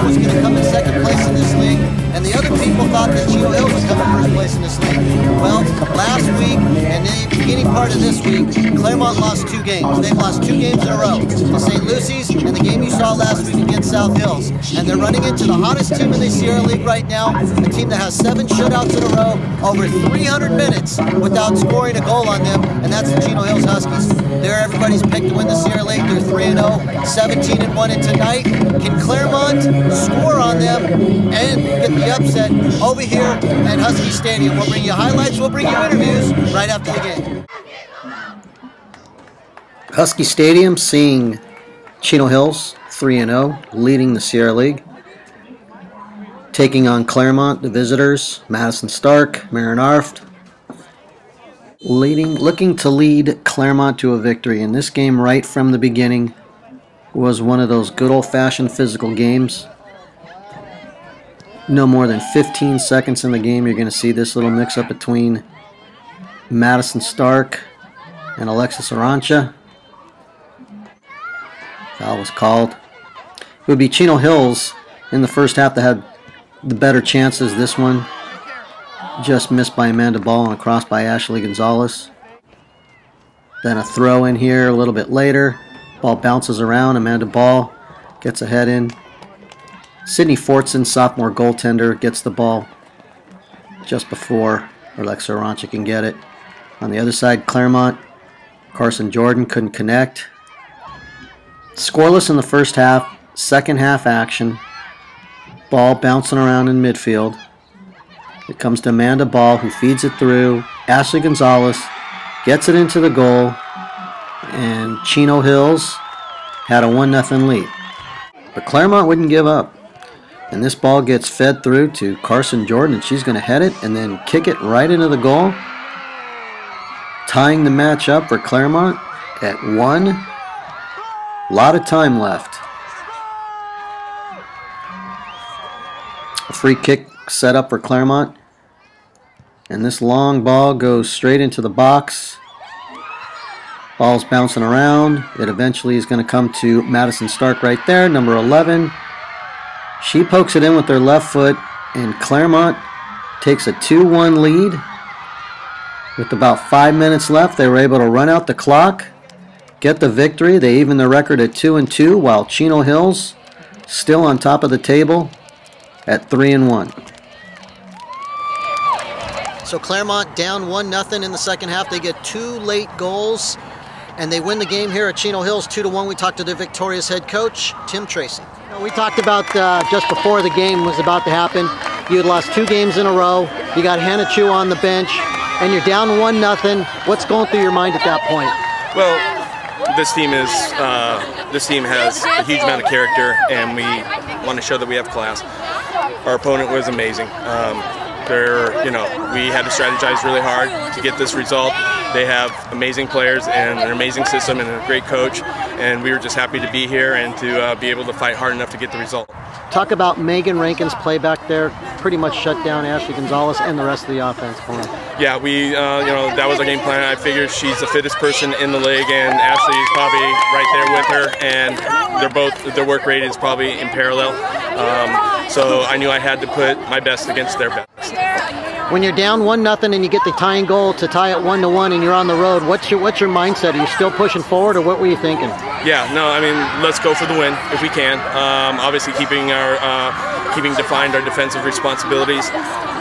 Claremont was going to come in second place in this league, and the other people thought that Chino Hills was coming first place in this league. Well, last week and the beginning part of this week, Claremont lost 2 games. They've lost 2 games in a row. The St. Lucy's and the game you saw last week against South Hills. And they're running into the hottest team in the Sierra League right now, a team that has 7 shutouts in a row, over 300 minutes without scoring a goal on them, and that's the Chino Hills Huskies. They're everybody's pick to win the Sierra League. They're 3-0, 17-1, and tonight, can Claremont score on them and get the upset over here at Husky Stadium? We'll bring you highlights, we'll bring you interviews right after the game. Husky Stadium seeing Chino Hills 3-0, leading the Sierra League. Taking on Claremont, the visitors, Madison Stark, Marin Arft. Looking to lead Claremont to a victory. And this game right from the beginning was one of those good old-fashioned physical games. No more than 15 seconds in the game, you're going to see this little mix-up between Madison Stark and Alexis Arancha. Foul was called. It would be Chino Hills in the first half that had the better chances. This one just missed by Amanda Ball and a cross by Ashley Gonzales. Then a throw in here a little bit later. Ball bounces around. Amanda Ball gets a head in. Sydney Fortson, sophomore goaltender, gets the ball just before Alexis Arancha can get it. On the other side, Claremont, Karsyn Jordan couldn't connect. Scoreless in the first half. Second half action. Ball bouncing around in midfield. It comes to Amanda Ball, who feeds it through. Ashley Gonzales gets it into the goal. And Chino Hills had a 1-0 lead. But Claremont wouldn't give up. And this ball gets fed through to Karsyn Jordan, and she's going to head it and then kick it right into the goal. Tying the match up for Claremont at 1. A lot of time left. A free kick set up for Claremont. And this long ball goes straight into the box. Ball's bouncing around. It eventually is going to come to Madison Stark right there, number 11. She pokes it in with her left foot, and Claremont takes a 2-1 lead. With about 5 minutes left, they were able to run out the clock, get the victory. They even the record at 2-2, while Chino Hills still on top of the table at 3-1. So Claremont down 1-0 in the second half. They get 2 late goals, and they win the game here at Chino Hills 2-1. We talked to their victorious head coach, Tim Tracy. We talked about just before the game was about to happen, you had lost 2 games in a row. You got Hannah Chu on the bench, and you're down 1-0. What's going through your mind at that point? Well, this team has a huge amount of character, and we want to show that we have class. Our opponent was amazing. We had to strategize really hard to get this result. They have amazing players and an amazing system and a great coach, and we were just happy to be here and to be able to fight hard enough to get the result. Talk about Megan Rankin's play back there. Pretty much shut down Ashley Gonzales and the rest of the offense. Yeah, that was our game plan. I figured she's the fittest person in the league, and Ashley is probably right there with her, and their work rate is probably in parallel. So I knew I had to put my best against their best. When you're down 1-0 and you get the tying goal to tie it 1-1 and you're on the road, what's your mindset? Are you still pushing forward, or what were you thinking? Yeah, no, I mean, let's go for the win if we can. Obviously, keeping defined our defensive responsibilities,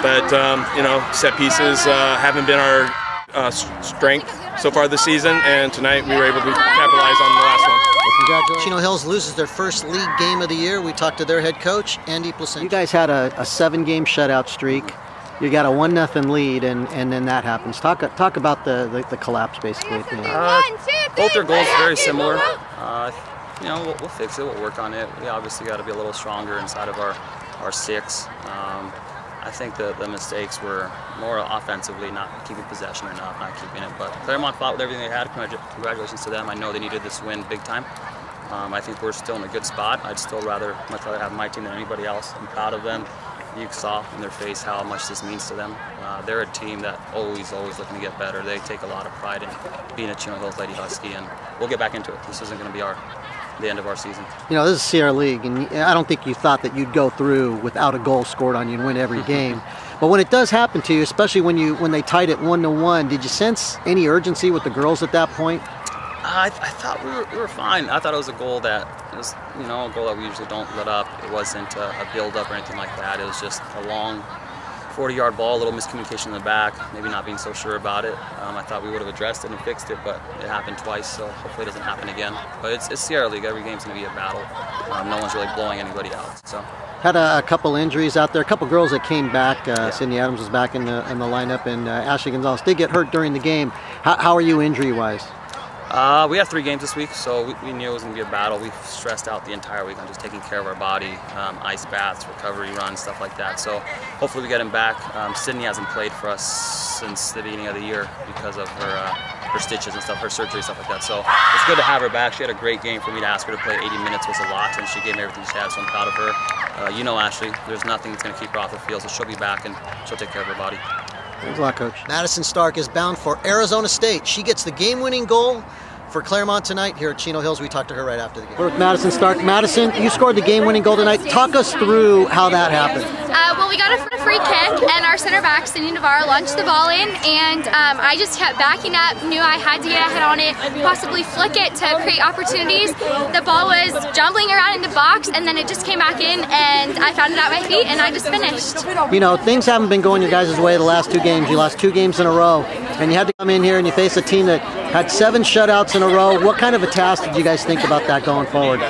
but set pieces haven't been our strength so far this season, and tonight we were able to capitalize on the last one. Congratulations. Chino Hills loses their first league game of the year. We talked to their head coach, Andy Plascen. You guys had a 7-game shutout streak. You got a 1-0 lead, and then that happens. Talk about the collapse, basically. Both their goals very similar. We'll fix it. We'll work on it. We obviously got to be a little stronger inside of our 6. I think the mistakes were more offensively, not keeping possession or not keeping it. But Claremont fought with everything they had. Congratulations to them. I know they needed this win big time. I think we're still in a good spot. I'd still much rather have my team than anybody else. I'm proud of them. You saw in their face how much this means to them. They're a team that always looking to get better. They take a lot of pride in being a Chino Hills Lady Husky, and we'll get back into it. This isn't going to be our the end of our season. You know, this is Sierra League, and I don't think you thought that you'd go through without a goal scored on you and win every game. But when it does happen to you, especially when they tied it 1-1, did you sense any urgency with the girls at that point? I thought we were fine. I thought it was a goal that was, you know, a goal that we usually don't let up. It wasn't a build-up or anything like that. It was just a long 40-yard ball, a little miscommunication in the back, maybe not being so sure about it. I thought we would have addressed it and fixed it, but it happened twice, so hopefully it doesn't happen again. But it's Sierra League. Every game's going to be a battle. No one's really blowing anybody out. So. Had a couple injuries out there, a couple girls that came back. Sydney Adams was back in the lineup, and Ashley Gonzales did get hurt during the game. How are you injury-wise? We have 3 games this week, so we knew it was going to be a battle. We've stressed out the entire week on just taking care of our body, ice baths, recovery runs, stuff like that. So hopefully we get him back. Sydney hasn't played for us since the beginning of the year because of her stitches and stuff, her surgery, stuff like that. So it's good to have her back. She had a great game. For me to ask her to play 80 minutes was a lot, and she gave me everything she had, so I'm proud of her. You know Ashley, there's nothing that's going to keep her off the field, so she'll be back and she'll take care of her body. Thanks a lot, Coach. Madison Stark is bound for Arizona State. She gets the game-winning goal for Claremont tonight here at Chino Hills. We talked to her right after the game. We're with Madison Stark. Madison, you scored the game-winning goal tonight. Talk us through how that happened. Well, we got a free kick, and our center back, Sydney Navarro, launched the ball in, and I just kept backing up, knew I had to get a head on it, possibly flick it to create opportunities. The ball was jumbling around in the box, and then it just came back in, and I found it at my feet, and I just finished. You know, things haven't been going your guys' way the last 2 games. You lost 2 games in a row, and you had to come in here and you face a team that had 7 shutouts in a row. What kind of a task did you guys think about that going forward?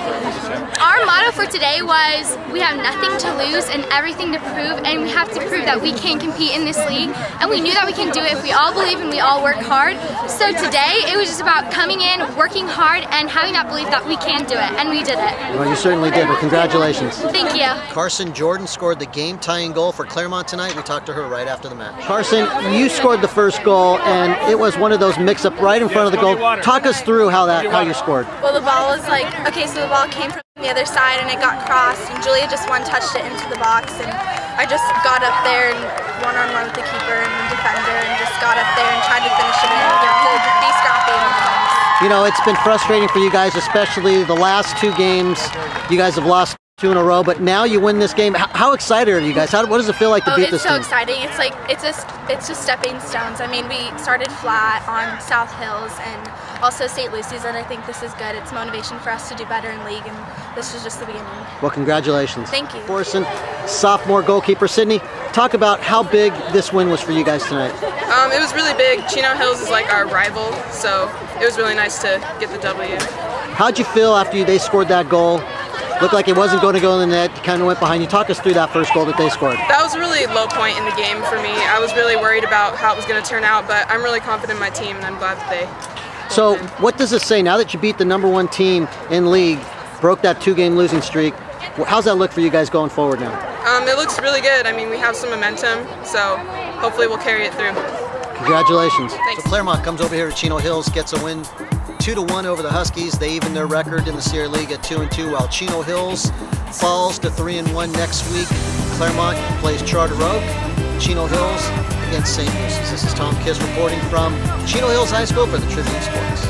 Our motto for today was, we have nothing to lose and everything to prove, and we have to prove that we can compete in this league, and we knew that we can do it if we all believe and we all work hard. So today, it was just about coming in, working hard, and having that belief that we can do it, and we did it. Well, you certainly did. Well, congratulations. Thank you. Karsyn Jordan scored the game-tying goal for Claremont tonight. We talked to her right after the match. Karsyn, you scored the first goal, and it was one of those mix-up right in front of the goal. Talk us through how you scored. Well, the ball was like, okay, so the ball came from the other side and it got crossed, and Julia just one-touched it into the box, and I just got up there and one-on-one with the keeper and the defender and just got up there and tried to finish it in, be scrappy in the defense. You know, it's been frustrating for you guys, especially the last 2 games. You guys have lost 2 in a row, but now you win this game. How excited are you guys? What does it feel like to beat this team? It's so exciting. It's like it's just stepping stones. I mean, we started flat on South Hills and also St. Lucy's, and I think this is good. It's motivation for us to do better in league, and this is just the beginning. Well, congratulations. Thank you. Fortson, sophomore goalkeeper. Sydney, talk about how big this win was for you guys tonight. It was really big. Chino Hills is like our rival, so it was really nice to get the W. How'd you feel after they scored that goal? Looked like it wasn't going to go in the net. You kind of went behind. You talk us through that first goal that they scored. That was a really low point in the game for me. I was really worried about how it was going to turn out, but I'm really confident in my team, and I'm glad that they. So, what does it say now that you beat the #1 team in league, broke that 2-game losing streak? How's that look for you guys going forward now? It looks really good. I mean, we have some momentum, so hopefully we'll carry it through. Congratulations. Thanks. So Claremont comes over here to Chino Hills, gets a win 2-1 over the Huskies. They even their record in the Sierra League at 2-2, while Chino Hills falls to 3-1 next week. Claremont plays Charter Oak, Chino Hills against St. Lucy's. This is Tom Kiss reporting from Chino Hills High School for the Tribune Sports.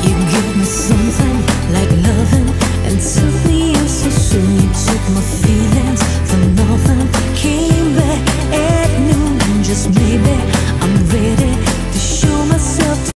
You give me something like loving, and something else so soon you took my feelings.